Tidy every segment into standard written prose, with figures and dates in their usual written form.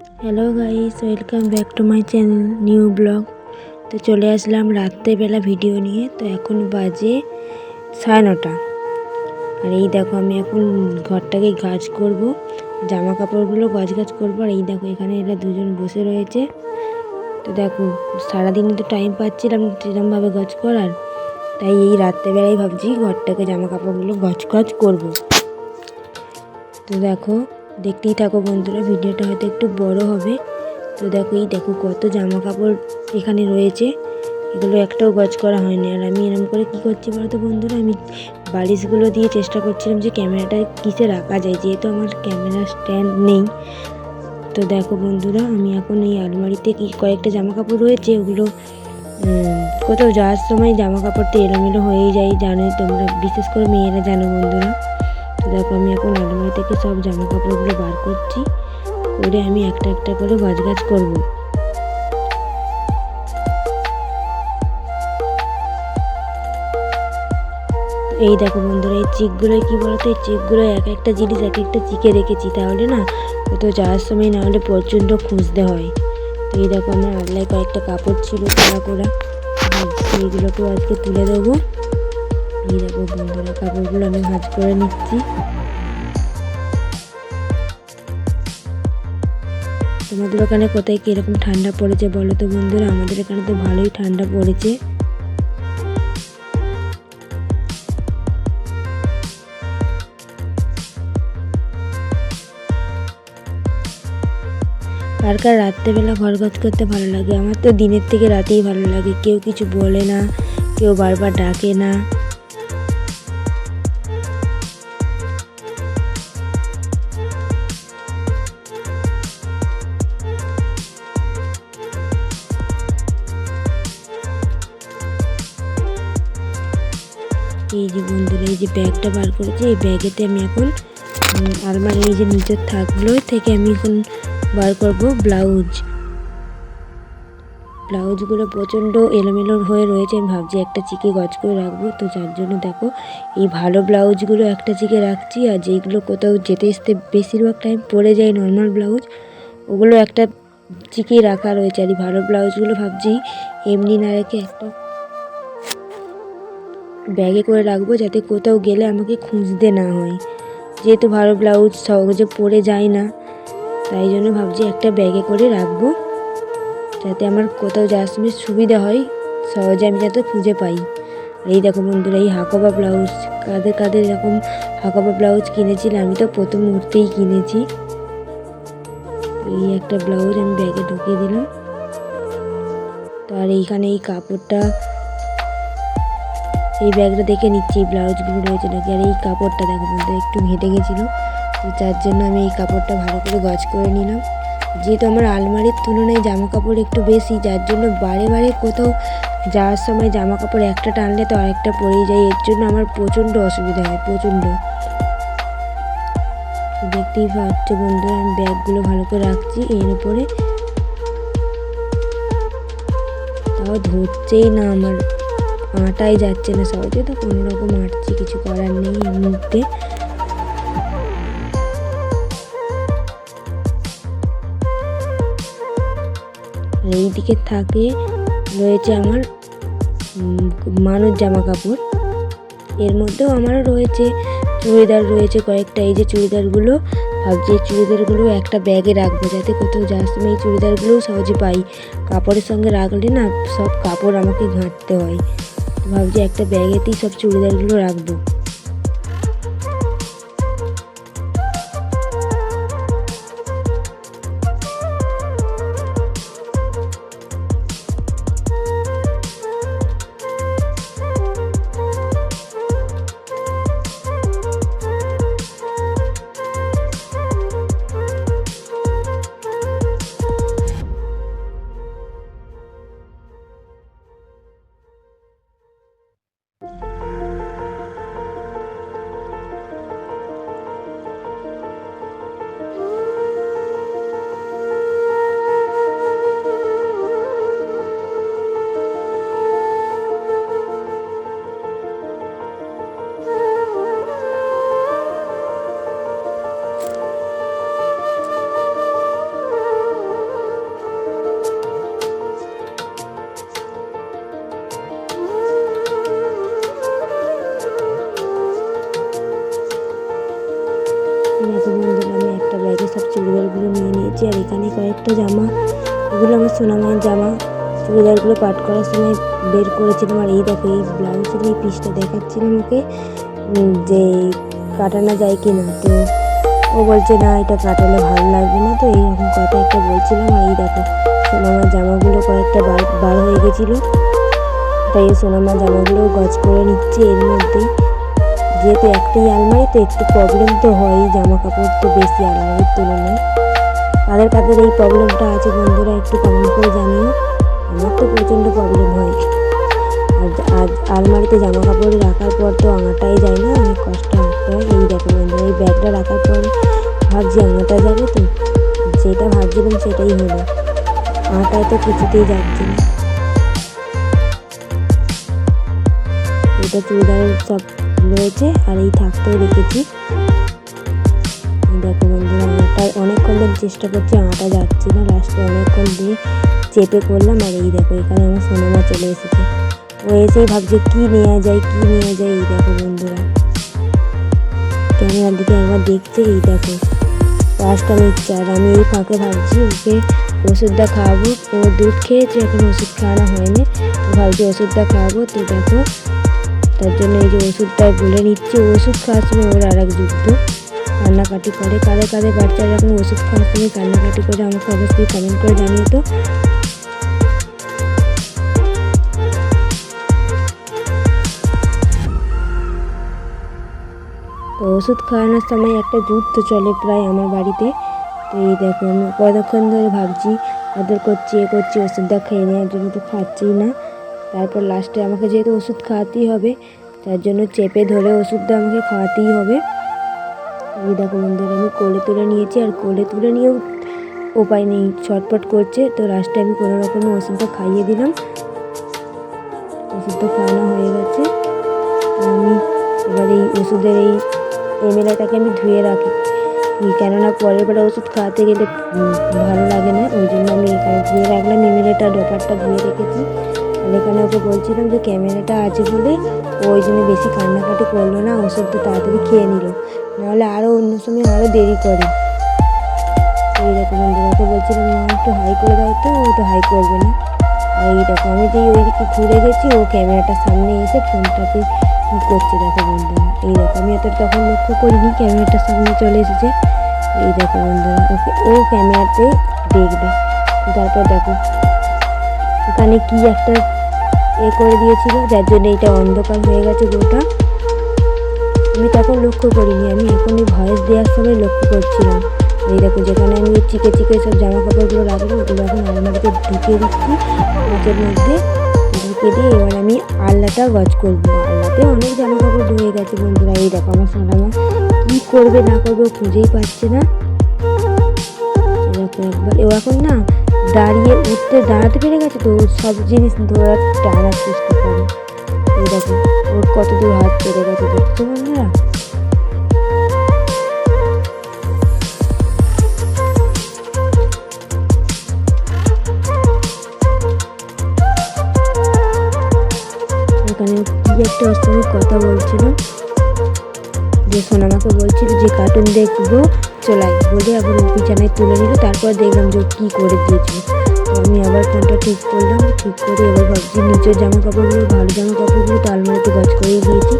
Hello guys, welcome back to my channel new blog. তো চলে আসলাম রাত্রেবেলা ভিডিও নিয়ে। তো এখন বাজে 9:30। আর এই দেখো আমি এখন ঘরটাকে গাছ করব, জামা কাপড়গুলো গাছ করবো। আর এই দেখো এখানে এরা দুজন বসে রয়েছে। তো দেখো সারাদিনে তো টাইম পাচ্ছিলাম সেরকমভাবে গাছ করার, তাই এই রাত্রেবেলায় ভাবছি ঘরটাকে জামা কাপড়গুলো গাছ করবো। তো দেখো দেখতেই থাকো বন্ধুরা, ভিডিওটা হয়তো একটু বড় হবে। তো দেখো কত জামা কাপড় এখানে রয়েছে, এগুলো একটাও গজ করা হয়নি। আর আমি এরকম করে কি করছি বলতো বন্ধুরা, আমি বালিশগুলো দিয়ে চেষ্টা করছিলাম যে ক্যামেরাটা কিসে রাখা যায়, যেহেতু আমার ক্যামেরা স্ট্যান্ড নেই। তো দেখো বন্ধুরা, আমি এখন এই আলমারিতে কয়েকটা জামা কাপড় রয়েছে, ওগুলো কোথাও যাওয়ার সময় জামা কাপড় তো এলোমেলো হয়েই যায়, জানোই তোমরা, বিশেষ করে মেয়েরা জানো বন্ধুরা। তো দেখো আমি এখন আলমারি থেকে সব জামা কাপড়গুলো বার করছি, করে আমি একটা একটা করে গাছ করবো। এই দেখো বন্ধুরা, এই চিকগুলো কি বলতো, এই চিকগুলো এক একটা জিনিস এক একটা চিকে রেখেছি, তাহলে না কোথাও যাওয়ার সময় না হলে প্রচণ্ড খুঁজতে হয়। তো এই দেখো আমার আল্লায় কয়েকটা কাপড় ছিল করা, সেইগুলোকেও আজকে তুলে দেবো। এই দেখো বন্ধুরা, কাপড়গুলো আমি ভাঁজ করে নিচ্ছি। তোমাদের ওখানে কোথায় কীরকম ঠান্ডা পড়েছে বলো তো বন্ধুরা? আমাদের এখানে তো ভালোই ঠান্ডা পড়েছে। কার কার রাত্রেবেলা ঘর গাছ করতে ভালো লাগে? আমার তো দিনের থেকে রাতেই ভালো লাগে, কেউ কিছু বলে না, কেউ বারবার ডাকে না। এই যে বন্ধুরা, এই যে ব্যাগটা বার করেছি, এই ব্যাগেতে আমি এখন আলমারির এই যে নিচের থাকগুলো থেকে আমি এখন বার করবো ব্লাউজগুলো প্রচণ্ড এলোমেলো হয়ে রয়েছে। আমি ভাবছি একটা চিকে গজ করে রাখবো, তো যার জন্য দেখো এই ভালো ব্লাউজগুলো একটা চিকে রাখছি, আর যেইগুলো কোথাও যেতে আসতে বেশিরভাগ টাইম পরে যায় নর্মাল ব্লাউজ, ওগুলো একটা চিকেই রাখা রয়েছে। আর এই ভালো ব্লাউজগুলো ভাবছি এমনি না রেখে একটা ব্যাগে করে রাখবো, যাতে কোথাও গেলে আমাকে খুঁজতে না হয়, যেহেতু ভালো ব্লাউজ সহজে পরে যায় না, তাই জন্য ভাবছি একটা ব্যাগে করে রাখবো, যাতে আমার কোথাও যাওয়ার সময় সুবিধা হয়, সহজে আমি যাতে খুঁজে পাই। আর এই দেখো বন্ধুরা, এই হাকোবা ব্লাউজ, কাদের এরকম হাকোবা ব্লাউজ কিনেছিলাম? আমি তো প্রথম মুহূর্তেই কিনেছি। এই একটা ব্লাউজ আমি ব্যাগে ঢুকিয়ে দিলাম। তো আর এইখানে এই কাপড়টা, এই ব্যাগটা দেখে নিচ্ছি এই ব্লাউজগুলো রয়েছে নাকি। আর এই কাপড়টা দেখো বন্ধুরা, একটু ঘেঁটে গেছিলো, তো যার জন্য আমি এই কাপড়টা ভালো করে গজ করে নিলাম। যেহেতু আমার আলমারির তুলনায় জামা কাপড় একটু বেশি, যার জন্য বারে কোথাও যাওয়ার সময় জামা কাপড় একটা টানলে তো আরেকটা পরেই যায়, এর জন্য আমার প্রচণ্ড অসুবিধা হয়, প্রচণ্ড। দেখতেই পাচ্ছ বন্ধুরা, আমি ব্যাগগুলো ভালো করে রাখছি এর উপরে, তাও ধরছেই না, আমার আটাই যাচ্ছে না সহজে, তো কোনো রকম আটছি, কিছু করার নেই এই মুহূর্তে। এই দিকে থাকে রয়েছে আমার মানুষ জামা কাপড়, এর মধ্যেও আমারও রয়েছে চুড়িদার, রয়েছে কয়েকটা। এই যে চুড়িদারগুলো, ভাবছি চুড়িদারগুলো একটা ব্যাগে রাখবো, যাতে কোথাও যাওয়ার সময় এই চুড়িদারগুলোও সহজে পাই। কাপড়ের সঙ্গে রাখলে না সব কাপড় আমাকে ঘাঁটতে হয়, ভাবছি একটা ব্যাগেতেই সব চুড়িদারগুলো রাখবো। নিয়ে নিয়েছি। আর এখানে কয়েকটা জামা, এগুলো আমার সোনামায়ের জামা, চুড়িদারগুলো পাট করার সময় বের করেছিলাম। আর এই দেখো এই ব্লাউজের এই পিসটা দেখাচ্ছিলাম ওকে যে কাটানো যায় কি না, তো ও বলছে না এটা কাটালে ভালো লাগবে না, তো এইরকম কথা একটা বলছিলাম। আর এই দেখো সোনামার জামাগুলো কয়েকটা বার হয়ে গেছিলো, তাই এই সোনামার জামাগুলো গজ করে নিচ্ছে এর মধ্যেই। যেহেতু একটাই আলমারি তো একটু প্রবলেম তো হয়ই, জামা কাপড় তো বেশি আলমারির তুলনায়। কাদের এই প্রবলেমটা আছে বন্ধুরা একটু কমেন্ট করে জানিও। আমার তো প্রচণ্ড প্রবলেম হয়। আর আলমারিতে জামা কাপড় রাখার পর তো আঙাটাই যায় না, অনেক কষ্ট হতে হয়। এই দেখো বন্ধুরা এই ব্যাগটা রাখার পর ভাবছি আঙাটা যাবে, তো যেটা ভাবছিলাম সেটাই হলো, আঙাটায় তো কিছুতেই যাচ্ছে না। এটা চুড়িদারের সব রয়েছে আর এই থাকতেও রেখেছি। দেখো বন্ধুরা আঙাটা অনেকক্ষণ ধরে চেষ্টা করছি, আঙাটা যাচ্ছে না, লাস্টে অনেকক্ষণ দিয়ে চেপে করলাম। আর এই দেখো এখানে আমার সোনামা চলে এসেছে, ও এসেই ভাবছে কি নেওয়া যায় কি নেওয়া যায়। এই দেখো বন্ধুরা ক্যামেরার দিকে একবার দেখছে, এই দেখো পাঁচটা নিচ্ছে। আর আমি এই ফাঁকে ভাবছি ওকে ওষুধটা খাওয়াবো, ও দুধ খেয়েছে এখন ওষুধ খাওয়ানো হয়নি, ভাবছি ওষুধটা খাওয়াবো। তো দেখো তার জন্য এই যে ওষুধটা বলে নিচ্ছে। ওষুধ খাওয়ার সময় ওর আর এক যুদ্ধ, কান্নাকাটি করে। কাদের বাচ্চারা এখন ওষুধ খাওয়ার সময় কান্নাকাটি করে আমাকে অবশ্যই কমেন্ট করে জানিয়ে। তো ওষুধ খাওয়ানোর সময় একটা যুদ্ধ চলে প্রায় আমার বাড়িতে। তো এই দেখো আমি কতক্ষণ ধরে ভাবছি আদর করছি ওষুধটা খেয়ে নেওয়ার জন্য, তো খাচ্ছেই না। তারপর লাস্টে আমাকে যেহেতু ওষুধ খাওয়াতেই হবে, তার জন্য চেপে ধরে ওষুধটা আমাকে খাওয়াতেই হবে। এই দেখো বন্ধুরা আমি কোলে তুলে নিয়েছি, আর কোলে তুলে নিয়েও উপায় নেই, ছটফট করছে। তো লাস্টে আমি কোনো রকমের ওষুধটা খাইয়ে দিলাম। ওষুধটা খাওয়ানো হয়ে গেছে। আমি এবার এই ওষুধের এই এমএলএটাকে আমি ধুয়ে রাখি, কেননা পরের বারে ওষুধ খাওয়াতে গেলে ভালো লাগে না, ওই জন্য আমি এখানে ধুয়ে রাখলাম। এমএলএটা ডপারটা ধুয়ে রেখেছি। আর এখানে ওকে বলছিলাম যে ক্যামেরাটা আছে বলে ওই জন্য বেশি কান্নাকাটি করলো না, ওষুধটা তাড়াতাড়ি খেয়ে নিল, নাহলে আরও অন্য সময় আরও দেরি করে। এই দেখো বন্ধুরা ওকে বলছিলাম একটু হাই করে দাও, তো ও তো হাই করবে না। আর এই দেখো আমি যেই ওইদিকে ঘুরে গেছি, ও ক্যামেরাটার সামনে এসে ফোনটাতে কী করছে দেখো বন্ধুরা। এই দেখো আমি এত তখন লক্ষ্য করিনি ক্যামেরাটার সামনে চলে এসেছে। এই দেখো বন্ধুরা ও ক্যামেরাতে দেখবে। তারপর দেখো এখানে কি একটা করে দিয়েছিল, যার জন্য এটা অন্ধকার হয়ে গেছে গোটা। আমি তখন লক্ষ্য করিনি, আমি এখনই ভয়েস দেওয়ার সময় লক্ষ্য করছিলাম। এই দেখো যেখানে আমি চিকে সব জামা কাপড়গুলো রাখবো ওগুলো এখন আলমারিতে ঢুকিয়ে দিচ্ছি, কাঁচের মধ্যে ঢুকে দিয়ে এবার আমি আলনাটা গজ করবো। আলনাতে অনেক জামা কাপড় ধুয়ে গেছে বন্ধুরা। এই দেখো আমার সোনামা কী করবে না করবে খুঁজেই পাচ্ছে না। এরকম একবার ও এখন না দাঁড়াতে পেরে গেছে, তো সব জিনিস ধরার টানার চেষ্টা করে। এই দেখো ওর কত দূর হাত পেরে গেছে দেখছো বন্ধুরা। এখানে কি একটা ওর সঙ্গে কথা বলছিল, যে সোনামাকে বলছিল যে কার্টুন দেখবো চলাই বলে আবার বিছানায় তুলে নিল। তারপর দেখলাম যে কী করে দিয়েছিল। তো আমি আবার ফোনটা ঠিক করলাম, ঠিক করে এবার ভাবছি নিচের জামা কাপড়গুলো ভালো জামা কাপড়গুলো তো আলমারিতে গজ করেই দিয়েছি।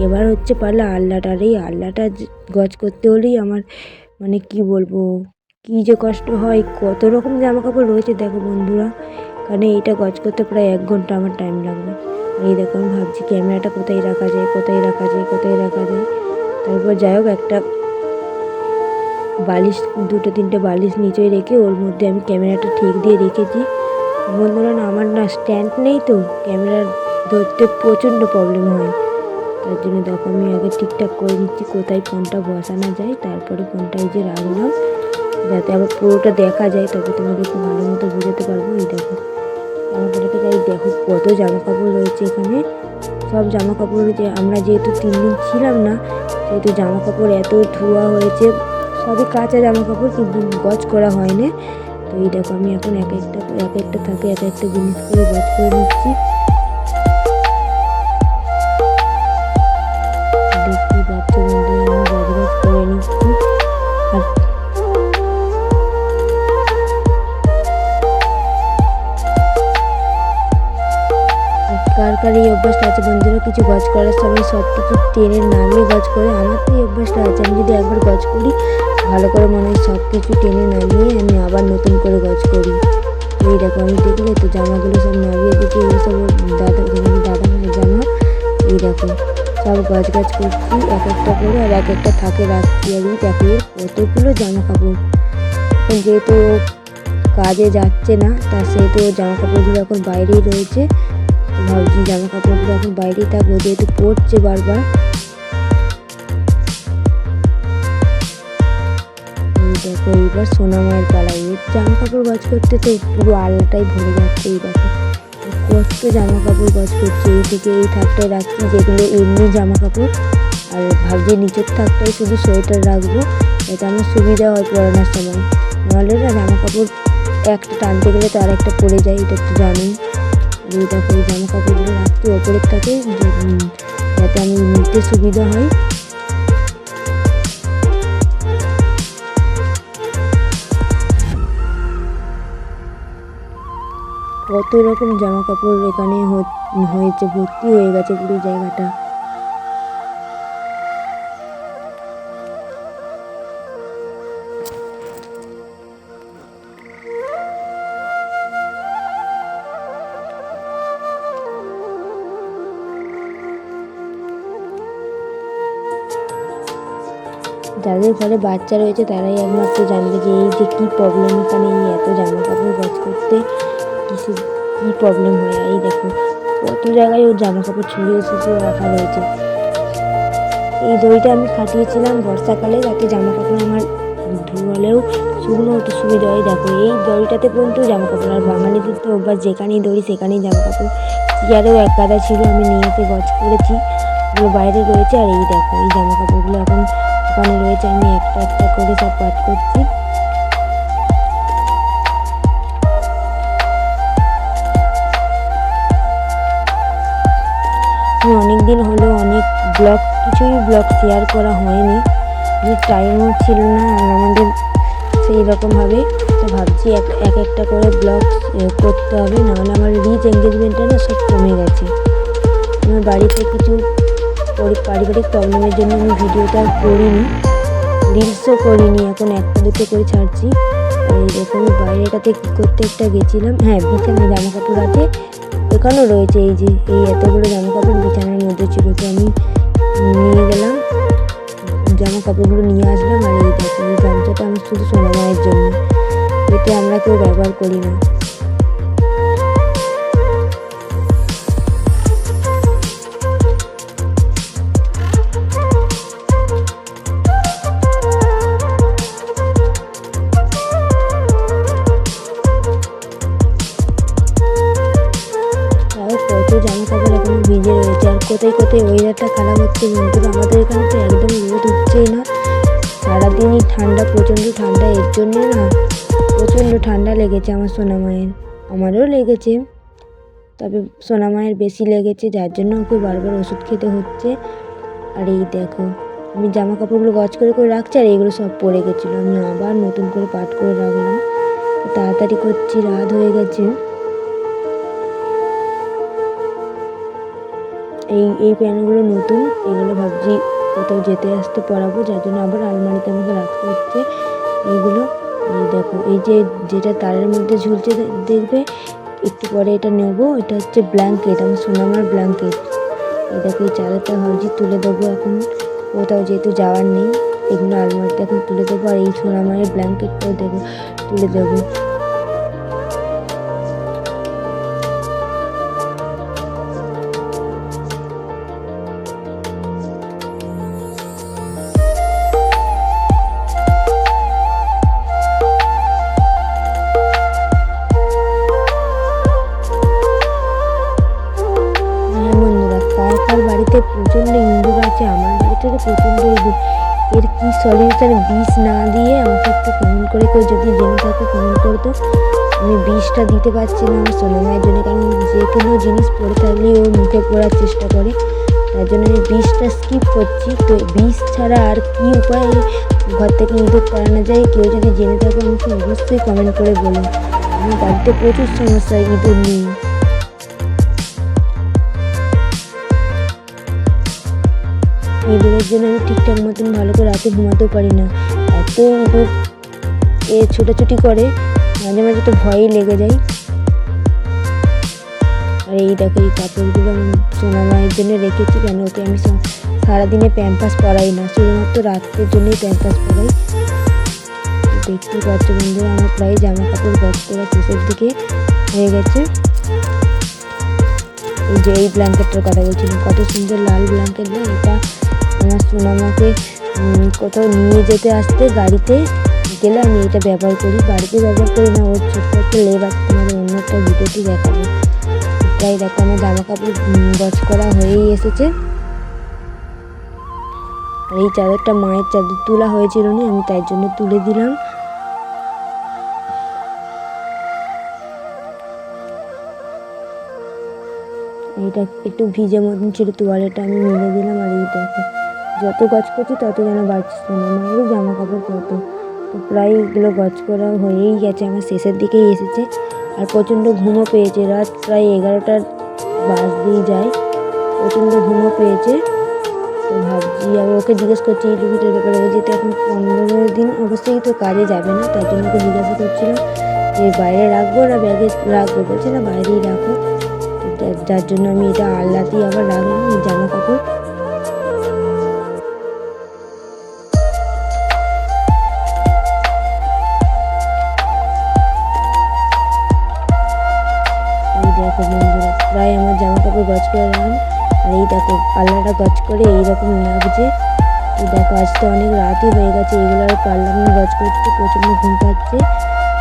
এবার হচ্ছে পারলে আলনাটা, আর এই আলনাটা গজ করতে হলেই আমার মানে কি বলবো কী যে কষ্ট হয়। কত রকম জামা কাপড় রয়েছে দেখো বন্ধুরা, কারণ এইটা গজ করতে প্রায় 1 ঘন্টা আমার টাইম লাগবে। এই দেখো আমি ভাবছি ক্যামেরাটা কোথায় রাখা যায়। তারপর যাই হোক একটা বালিশ, 2-3টে বালিশ নিচে রেখে ওর মধ্যে আমি ক্যামেরাটা ঠিক দিয়ে রেখেছি। বন্ধুরা না আমার না স্ট্যান্ড নেই, তো ক্যামেরা ধরতে প্রচণ্ড প্রবলেম হয়। তার জন্য দেখো আমি আগে ঠিকঠাক করে নিচ্ছি কোথায় ফোনটা বসানো যায়। তারপরে ফোনটা এই যে রাখলাম, যাতে আবার পুরোটা দেখা যায়, তবে তোমাকে খুব ভালো মতো বোঝাতে পারবো। এই দেখো জামাকাপড়টা যাই দেখো কত জামা কাপড় রয়েছে এখানে। সব জামা কাপড় রয়েছে, আমরা যেহেতু 3 দিন ছিলাম না সেহেতু জামা কাপড় এত ধোয়া হয়েছে, সবই কাঁচা জামা কাপড় কিন্তু গজ করা হয়নি। তো এই দেখো আমি এখন এক একটা থাকে এক একটা জিনিস করে গজ করে নিচ্ছি। দেখতেই পাচ্ছ বন্ধুরা আমি গজ করে নিচ্ছি। আর কার এই অভ্যাসটা আছে বন্ধুরা, কিছু গজ করার সময় সব কিছু টেনে নামিয়ে গজ করে। আমার তো এই অভ্যাসটা আছে, আমি যদি একবার গজ করি ভালো করে মনে হয় সব কিছু টেনে নামিয়ে আমি আবার নতুন করে গজ করি। এই দেখো আমি দেখলে তো জামাগুলো সব নামিয়ে দিচ্ছি, এগুলো সব দাদা ভাইয়ের জামা। এই দেখো সব গজ করছি এক একটা করে, আর এক একটা থাকে রাখছি। আর এই দেখো কতগুলো জামা কাপড়। যেহেতু কাজে যাচ্ছে না তা সেহেতু জামা কাপড়গুলো এখন বাইরেই রয়েছে। তো ভাবছি জামা কাপড়গুলো এখন বাইরেই থাকবো, যেহেতু পড়ছে বারবার। এই দেখো এইবার সোনামায়ের পালা। এর জামা কাপড় গজ করতে তো পুরো আলনাটাই ভরে যাচ্ছে। এই দেখো কত জামা কাপড় গজ করছে। এইদিকে এই থাকটায় রাখছি যেগুলো এমনি জামা কাপড়, আর ভাবছি নিচের থাকটায় শুধু সোয়েটার রাখবো, যাতে আমার সুবিধা হয় পরানোর সময়। নাহলে না জামা কাপড় একটা টানতে গেলে তো আর একটা পড়ে যায়, এটা তো জানোই। এই দেখো এই জামা কাপড়গুলো রাখছি ওপরের থাকে, যাতে আমি নিতে সুবিধা হয়। কত রকম জামা কাপড় এখানে হয়েছে, ভর্তি হয়ে গেছে পুরো জায়গাটা। যাদের ঘরে বাচ্চা রয়েছে তারাই একমাত্র জানবে যে এই যে কী প্রবলেম এখানে, এই এত জামা কাপড় গজ করতে কী প্রবলেম হয়। এই দেখো কত জায়গায় ওর জামা কাপড় ছড়িয়ে ছিটিয়ে রাখা রয়েছে। এই দড়িটা আমি খাটিয়েছিলাম বর্ষাকালে, যাতে জামা কাপড় আমার ধুলেও শুকনো হতে সুবিধা হয়। দেখো এই দড়িটাতে পর্যন্ত জামা কাপড়, আর বাঙালিদের তো অভ্যাস যেখানেই দড়ি সেখানেই জামা কাপড়। চেয়ারেও এক গাদা ছিল, আমি নিয়ে এসে গজ করেছি, ওগুলো বাইরে রয়েছে। আর এই দেখো এই জামা কাপড়গুলো এখন ওখানে রয়েছে, আমি একটা একটা করে সব পাট করছি। অনেক দিন হলো কিছুই ব্লগ শেয়ার করা হয়নি, টাইমও ছিল না আর আমাদের সেই রকমভাবে। তো ভাবছি এক একটা করে ব্লগ করতে হবে, নাহলে আমার রিচ এঙ্গেজমেন্টটা না সব কমে গেছে। আমার বাড়িতে কিছু পারিবারিক প্রবলেমের জন্য আমি ভিডিওটা করিনি, রিলসও করিনি, এখন একটা দুটো করে ছাড়ছি। আর এই দেখো আমি বাইরেটাতে কী করতে একটা গেছিলাম, হ্যাঁ বিছানায় জামা কাপড় আছে এখানেও রয়েছে। এই যে এই এতগুলো জামা কাপড় বিছানার মধ্যে ছিল, তো আমি নিয়ে গেলাম জামা কাপড়গুলো নিয়ে আসলাম। আর এই দেখো এই গামছাটা আমার শুধু সোনামায়ের জন্য, এতে আমরা কেউ ব্যবহার করি না। কত জামা কাপড় এখন ভিজে রয়েছে, আর কোথায় কোথায় ওয়েদারটা খারাপ হচ্ছে বন্ধুরা। আমাদের এখানে তো একদম রোদ উঠছেই না, সারাদিনই ঠান্ডা, প্রচণ্ড ঠান্ডা। এর জন্যে না প্রচণ্ড ঠান্ডা লেগেছে আমার সোনামায়ের, আমারও লেগেছে, তবে সোনামায়ের বেশি লেগেছে, যার জন্য ওকে বারবার ওষুধ খেতে হচ্ছে। আর এই দেখো আমি জামা কাপড়গুলো গজ করে করে রাখছি, আর এগুলো সব পড়ে গেছিলো, আমি আবার নতুন করে পাট করে রাখলাম। তাড়াতাড়ি করছি, রাত হয়ে গেছে। এই প্যান্টগুলো নতুন, এগুলো ভাবছি কোথাও যেতে আসতে পরাবো, যার জন্য আবার আলমারিতে আমাকে রাখতে হচ্ছে এইগুলো। এই দেখো এই যেটা তারের মধ্যে ঝুলছে দেখবে, একটু পরে এটা নেবো, এটা হচ্ছে ব্ল্যাঙ্কেট, আমার সোনামার ব্ল্যাঙ্কেট। এই দেখো এই চাদরটা ভাবছি তুলে দেবো এখন, কোথাও যেহেতু যাওয়ার নেই, এগুলো আলমারিতে এখন তুলে দেবো। আর এই সোনামায়ের ব্ল্যাঙ্কেটটাও তুলে দেবো। বাড়িতে প্রচণ্ড ইঁদুর আছে, আমার বাড়িতে তো প্রচণ্ড ইঁদুর। এর কী সলিউশন, বিষ না দিয়ে আমাকে একটু কমেন্ট করে কেউ যদি জেনে থাকে কমেন্ট করতো। আমি বিষটা দিতে পারছি না আমার সোনামায়ের জন্য, কারণ যে কোনো জিনিস পড়ে থাকলেই ও মুখে পড়ার চেষ্টা করে, তার জন্য আমি বিষটা স্কিপ করছি। তো বিষ ছাড়া আর কী উপায়ে ঘর থেকে ইঁদুর তাড়ানো যায়, কেউ যদি জেনে থাকে আমাকে অবশ্যই কমেন্ট করে বলুন। আমার বাড়িতে প্রচুর সমস্যা ইঁদুর নিয়ে। ইঁদুরের জন্য আমি ঠিকঠাক মতন ভালো করে রাতে ঘুমাতেও পারি না। এত ইঁদুর ছোটাছুটি করে, মাঝে মাঝে তো ভয়ই লেগে যায়। আর এই দেখো এই কাপড়গুলো আমি সোনা মায়ের জন্য রেখেছি, কেন ওকে আমি সারাদিনে প্যাম্পাস পরাই না, শুধুমাত্র রাত্রের জন্যই প্যাম্পাস পরাই। দেখতেই পাচ্ছ বন্ধুরা, আমার প্রায় জামা কাপড় গছ করা শেষের দিকে হয়ে গেছে। এই যে এই ব্ল্যাঙ্কেটটার কথা বলছিলাম, কত সুন্দর লাল ব্ল্যাঙ্কেট না, এটা আমার সোনামাকে কোথাও নিয়ে যেতে আসতে গাড়িতে গেলে আমি এটা ব্যবহার করি, বাড়িতে ব্যবহার করি না। ওর ছোট্ট একটা লেপ আছে, তোমাদের অন্য একটা ভিডিওটি দেখাবো। প্রায় দেখো আমার জামা কাপড় গছ করা হয়েই এসেছে। আর এই চাদরটা মায়ের চাদর তোলা হয়েছিল না, আমি তাই জন্য তুলে দিলাম। এইটা একটু ভিজে মতন ছিল, তোয়ালেটা আমি মেলে দিলাম। আর এই দেখো যত গছ করছি তত যেন বাড়ছে না, মায়েরই জামা কাপড় কত, তো প্রায় এগুলো গছ করা হয়েই গেছে, আমার শেষের দিকেই এসেছে। আর প্রচণ্ড ঘুমও পেয়েছে, রাত প্রায় 11টার বাজতেই যায়, প্রচণ্ড ঘুমও পেয়েছে। তো ভাবছি, আমি ওকে জিজ্ঞেস করছি এই টুপিটার ব্যাপারে, ও যেতে এখন 15 দিন অবশ্যই তো কাজে যাবে না, তার জন্য ওকে জিজ্ঞাসা করছিলাম যে বাইরে রাখবো না ব্যাগে রাখবো, বলছে না বাইরেই রাখো। যার জন্য আমি এটা আলনাতেই আবার রাখলাম এই জামা কাপড়। এই দেখো বন্ধুরা, প্রায় আমার জামা কাপড় গছ করে রাখলাম। আর এই দেখো পাল্লাটা গছ করে এইরকম লাগছে। তো দেখো আজ তো অনেক রাতই হয়ে গেছে, এগুলো আর পারলাম না গছ করতে, প্রচণ্ড ঘুম পাচ্ছে।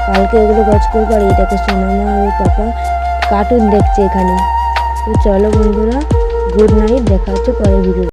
কালকে ওগুলো গছ করবো। আর এই দেখো সোনামা আর পাপা কার্টুন দেখছে এখানে। তো চলো বন্ধুরা, গুড নাইট, দেখা হচ্ছে পরের ভিডিও।